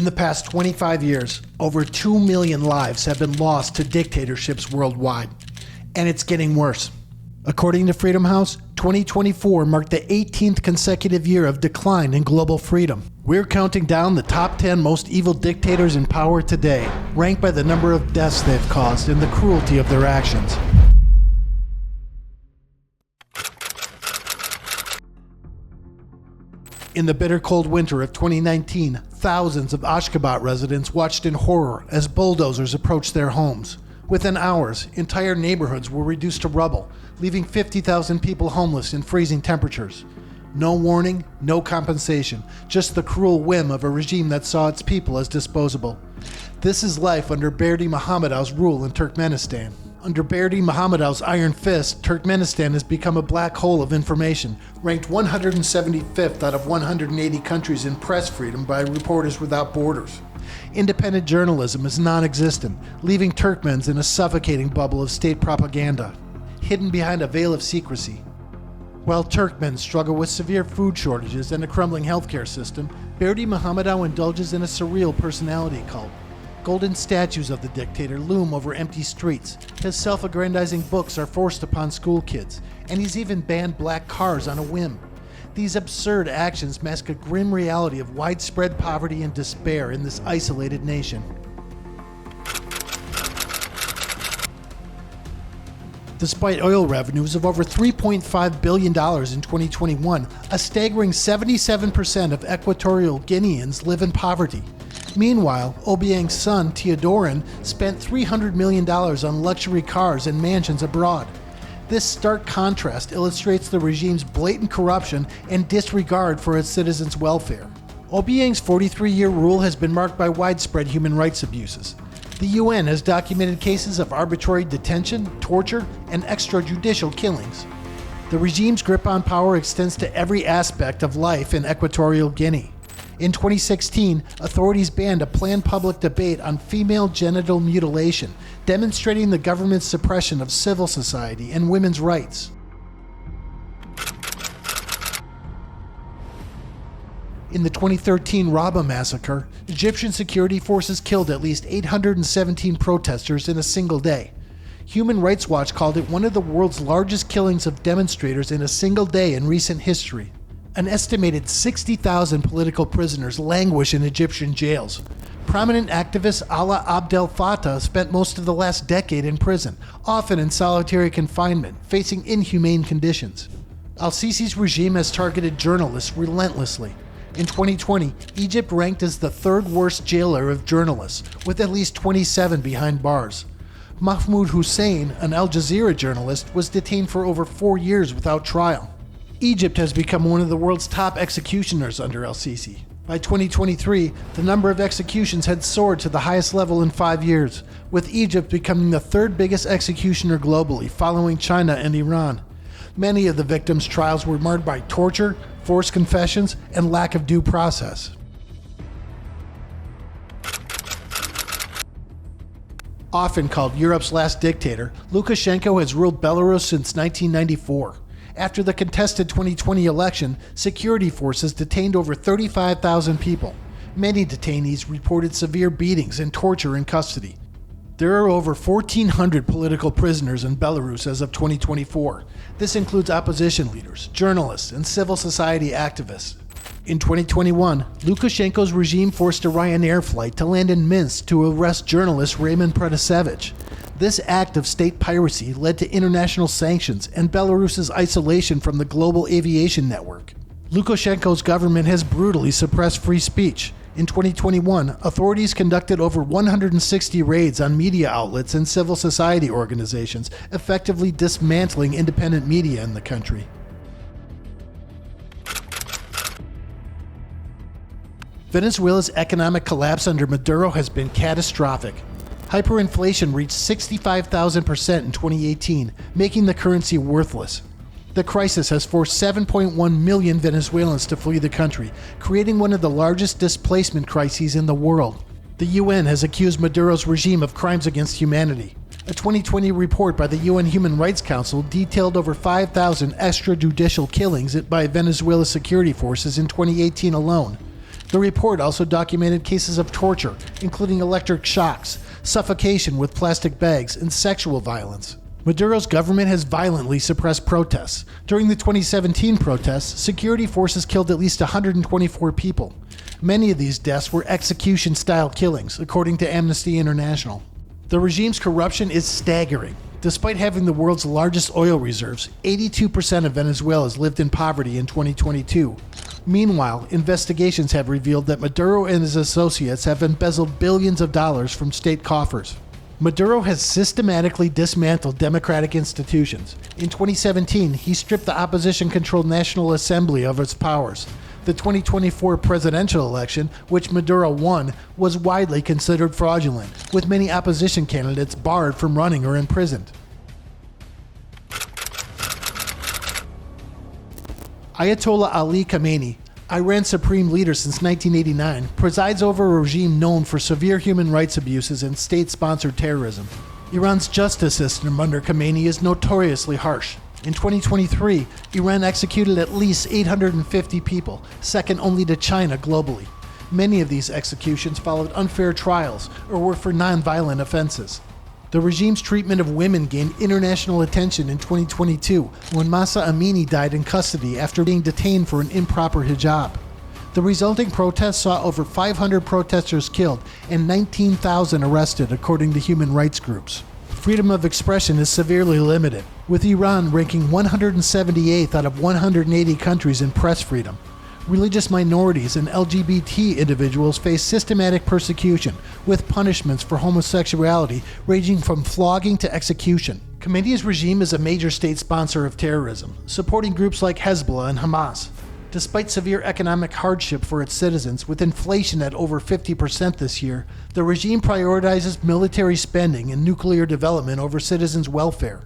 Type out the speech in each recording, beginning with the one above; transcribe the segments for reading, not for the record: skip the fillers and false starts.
In the past 25 years, over 2 million lives have been lost to dictatorships worldwide. And it's getting worse. According to Freedom House, 2024 marked the 18th consecutive year of decline in global freedom. We're counting down the top 10 most evil dictators in power today, ranked by the number of deaths they've caused and the cruelty of their actions. In the bitter cold winter of 2019, thousands of Ashgabat residents watched in horror as bulldozers approached their homes. Within hours, entire neighborhoods were reduced to rubble, leaving 50,000 people homeless in freezing temperatures. No warning, no compensation, just the cruel whim of a regime that saw its people as disposable. This is life under Berdi Muhammadow's rule in Turkmenistan. Under Berdi Muhammadow's iron fist, Turkmenistan has become a black hole of information, ranked 175th out of 180 countries in press freedom by Reporters Without Borders. Independent journalism is non-existent, leaving Turkmens in a suffocating bubble of state propaganda, hidden behind a veil of secrecy. While Turkmens struggle with severe food shortages and a crumbling healthcare system, Berdi Muhammadow indulges in a surreal personality cult. Golden statues of the dictator loom over empty streets. His self-aggrandizing books are forced upon school kids, and he's even banned black cars on a whim. These absurd actions mask a grim reality of widespread poverty and despair in this isolated nation. Despite oil revenues of over $3.5 billion in 2021, a staggering 77% of Equatorial Guineans live in poverty. Meanwhile, Obiang's son, Teodorin, spent $300 million on luxury cars and mansions abroad. This stark contrast illustrates the regime's blatant corruption and disregard for its citizens' welfare. Obiang's 43-year rule has been marked by widespread human rights abuses. The UN has documented cases of arbitrary detention, torture, and extrajudicial killings. The regime's grip on power extends to every aspect of life in Equatorial Guinea. In 2016, authorities banned a planned public debate on female genital mutilation, demonstrating the government's suppression of civil society and women's rights. In the 2013 Rabaa massacre, Egyptian security forces killed at least 817 protesters in a single day. Human Rights Watch called it one of the world's largest killings of demonstrators in a single day in recent history. An estimated 60,000 political prisoners languish in Egyptian jails. Prominent activist Ala Abdel Fattah spent most of the last decade in prison, often in solitary confinement, facing inhumane conditions. El-Sisi's regime has targeted journalists relentlessly. In 2020, Egypt ranked as the third worst jailer of journalists, with at least 27 behind bars. Mahmoud Hussein, an Al Jazeera journalist, was detained for over 4 years without trial. Egypt has become one of the world's top executioners under el-Sisi. By 2023, the number of executions had soared to the highest level in 5 years, with Egypt becoming the third biggest executioner globally, following China and Iran. Many of the victims' trials were marred by torture, forced confessions, and lack of due process. Often called Europe's last dictator, Lukashenko has ruled Belarus since 1994. After the contested 2020 election, security forces detained over 35,000 people. Many detainees reported severe beatings and torture in custody. There are over 1,400 political prisoners in Belarus as of 2024. This includes opposition leaders, journalists, and civil society activists. In 2021, Lukashenko's regime forced a Ryanair flight to land in Minsk to arrest journalist Raymond Protasevich. This act of state piracy led to international sanctions and Belarus's isolation from the global aviation network. Lukashenko's government has brutally suppressed free speech. In 2021, authorities conducted over 160 raids on media outlets and civil society organizations, effectively dismantling independent media in the country. Venezuela's economic collapse under Maduro has been catastrophic. Hyperinflation reached 65,000% in 2018, making the currency worthless. The crisis has forced 7.1 million Venezuelans to flee the country, creating one of the largest displacement crises in the world. The UN has accused Maduro's regime of crimes against humanity. A 2020 report by the UN Human Rights Council detailed over 5,000 extrajudicial killings by Venezuela's security forces in 2018 alone. The report also documented cases of torture, including electric shocks, suffocation with plastic bags, and sexual violence. Maduro's government has violently suppressed protests. During the 2017 protests, security forces killed at least 124 people. Many of these deaths were execution-style killings, according to Amnesty International. The regime's corruption is staggering. Despite having the world's largest oil reserves, 82% of Venezuelans lived in poverty in 2022. Meanwhile, investigations have revealed that Maduro and his associates have embezzled billions of dollars from state coffers. Maduro has systematically dismantled democratic institutions. In 2017, he stripped the opposition-controlled National Assembly of its powers. The 2024 presidential election, which Maduro won, was widely considered fraudulent, with many opposition candidates barred from running or imprisoned. Ayatollah Ali Khamenei, Iran's supreme leader since 1989, presides over a regime known for severe human rights abuses and state-sponsored terrorism. Iran's justice system under Khamenei is notoriously harsh. In 2023, Iran executed at least 850 people, second only to China globally. Many of these executions followed unfair trials or were for non-violent offenses. The regime's treatment of women gained international attention in 2022 when Mahsa Amini died in custody after being detained for an improper hijab. The resulting protests saw over 500 protesters killed and 19,000 arrested, according to human rights groups. Freedom of expression is severely limited, with Iran ranking 178th out of 180 countries in press freedom. Religious minorities and LGBT individuals face systematic persecution, with punishments for homosexuality ranging from flogging to execution. Khamenei's regime is a major state sponsor of terrorism, supporting groups like Hezbollah and Hamas. Despite severe economic hardship for its citizens, with inflation at over 50% this year, the regime prioritizes military spending and nuclear development over citizens' welfare.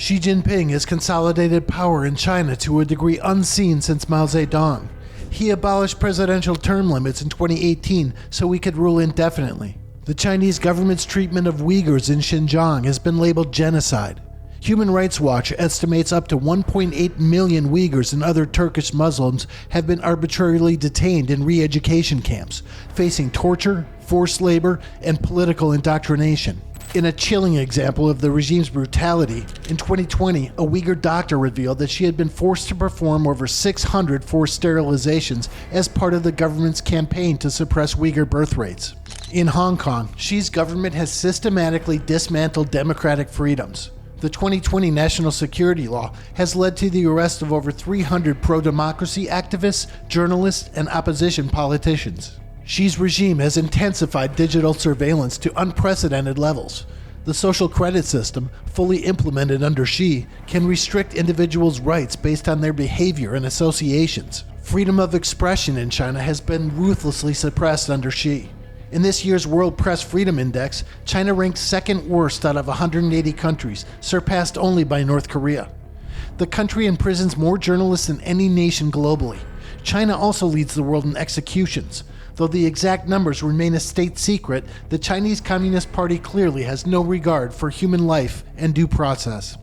Xi Jinping has consolidated power in China to a degree unseen since Mao Zedong. He abolished presidential term limits in 2018 so he could rule indefinitely. The Chinese government's treatment of Uyghurs in Xinjiang has been labeled genocide. Human Rights Watch estimates up to 1.8 million Uyghurs and other Turkish Muslims have been arbitrarily detained in re-education camps, facing torture, forced labor, and political indoctrination. In a chilling example of the regime's brutality, in 2020, a Uyghur doctor revealed that she had been forced to perform over 600 forced sterilizations as part of the government's campaign to suppress Uyghur birth rates. In Hong Kong, Xi's government has systematically dismantled democratic freedoms. The 2020 national security law has led to the arrest of over 300 pro-democracy activists, journalists, and opposition politicians. Xi's regime has intensified digital surveillance to unprecedented levels. The social credit system, fully implemented under Xi, can restrict individuals' rights based on their behavior and associations. Freedom of expression in China has been ruthlessly suppressed under Xi. In this year's World Press Freedom Index, China ranked second worst out of 180 countries, surpassed only by North Korea. The country imprisons more journalists than any nation globally. China also leads the world in executions. Though the exact numbers remain a state secret, the Chinese Communist Party clearly has no regard for human life and due process.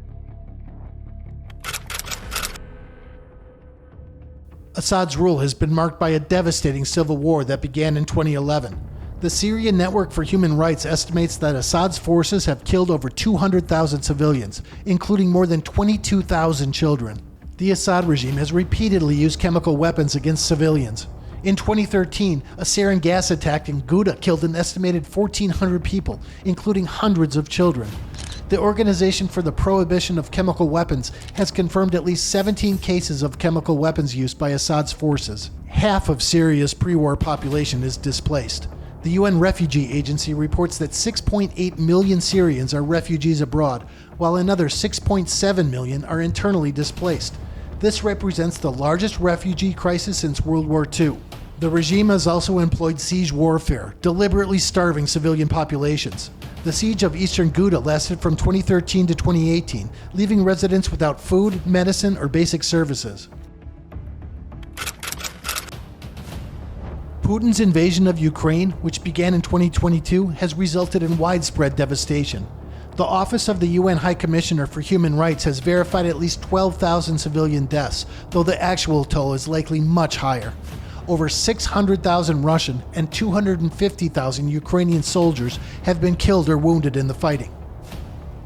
Assad's rule has been marked by a devastating civil war that began in 2011. The Syrian Network for Human Rights estimates that Assad's forces have killed over 200,000 civilians, including more than 22,000 children. The Assad regime has repeatedly used chemical weapons against civilians. In 2013, a sarin gas attack in Ghouta killed an estimated 1,400 people, including hundreds of children. The Organization for the Prohibition of Chemical Weapons has confirmed at least 17 cases of chemical weapons use by Assad's forces. Half of Syria's pre-war population is displaced. The UN Refugee Agency reports that 6.8 million Syrians are refugees abroad, while another 6.7 million are internally displaced. This represents the largest refugee crisis since World War II. The regime has also employed siege warfare, deliberately starving civilian populations. The siege of eastern Ghouta lasted from 2013 to 2018, leaving residents without food, medicine, or basic services. Putin's invasion of Ukraine, which began in 2022, has resulted in widespread devastation. The Office of the UN High Commissioner for Human Rights has verified at least 12,000 civilian deaths, though the actual toll is likely much higher. Over 600,000 Russian and 250,000 Ukrainian soldiers have been killed or wounded in the fighting.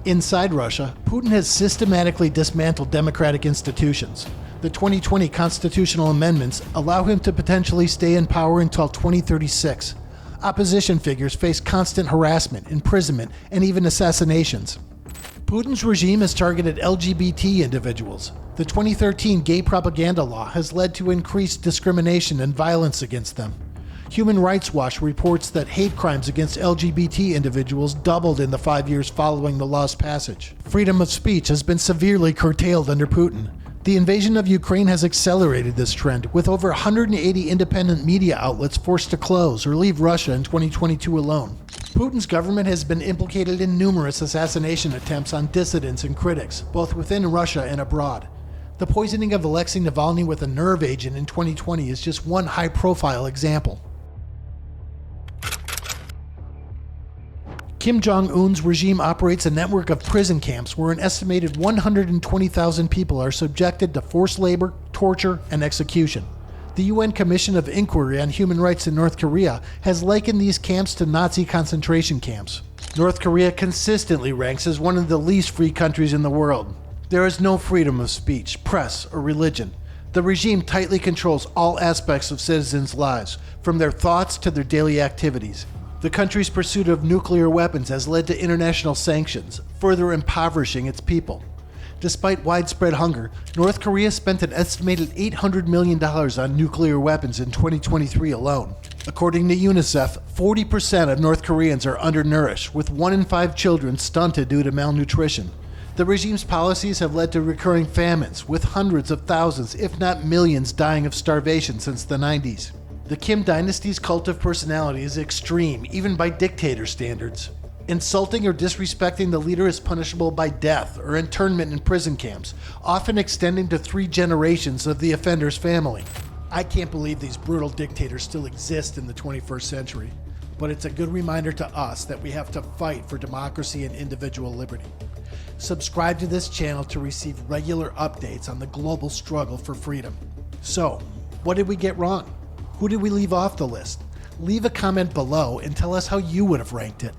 Inside Russia, Putin has systematically dismantled democratic institutions. The 2020 constitutional amendments allow him to potentially stay in power until 2036. Opposition figures face constant harassment, imprisonment, and even assassinations. Putin's regime has targeted LGBT individuals. The 2013 gay propaganda law has led to increased discrimination and violence against them. Human Rights Watch reports that hate crimes against LGBT individuals doubled in the 5 years following the law's passage. Freedom of speech has been severely curtailed under Putin. The invasion of Ukraine has accelerated this trend, with over 180 independent media outlets forced to close or leave Russia in 2022 alone. Putin's government has been implicated in numerous assassination attempts on dissidents and critics, both within Russia and abroad. The poisoning of Alexei Navalny with a nerve agent in 2020 is just one high-profile example. Kim Jong-un's regime operates a network of prison camps where an estimated 120,000 people are subjected to forced labor, torture, and execution. The UN Commission of Inquiry on Human Rights in North Korea has likened these camps to Nazi concentration camps. North Korea consistently ranks as one of the least free countries in the world. There is no freedom of speech, press, or religion. The regime tightly controls all aspects of citizens' lives, from their thoughts to their daily activities. The country's pursuit of nuclear weapons has led to international sanctions, further impoverishing its people. Despite widespread hunger, North Korea spent an estimated $800 million on nuclear weapons in 2023 alone. According to UNICEF, 40% of North Koreans are undernourished, with 1 in 5 children stunted due to malnutrition. The regime's policies have led to recurring famines, with hundreds of thousands, if not millions, dying of starvation since the 90s. The Kim dynasty's cult of personality is extreme, even by dictator standards. Insulting or disrespecting the leader is punishable by death or internment in prison camps, often extending to 3 generations of the offender's family. I can't believe these brutal dictators still exist in the 21st century, but it's a good reminder to us that we have to fight for democracy and individual liberty. Subscribe to this channel to receive regular updates on the global struggle for freedom. So, what did we get wrong? Who did we leave off the list? Leave a comment below and tell us how you would have ranked it.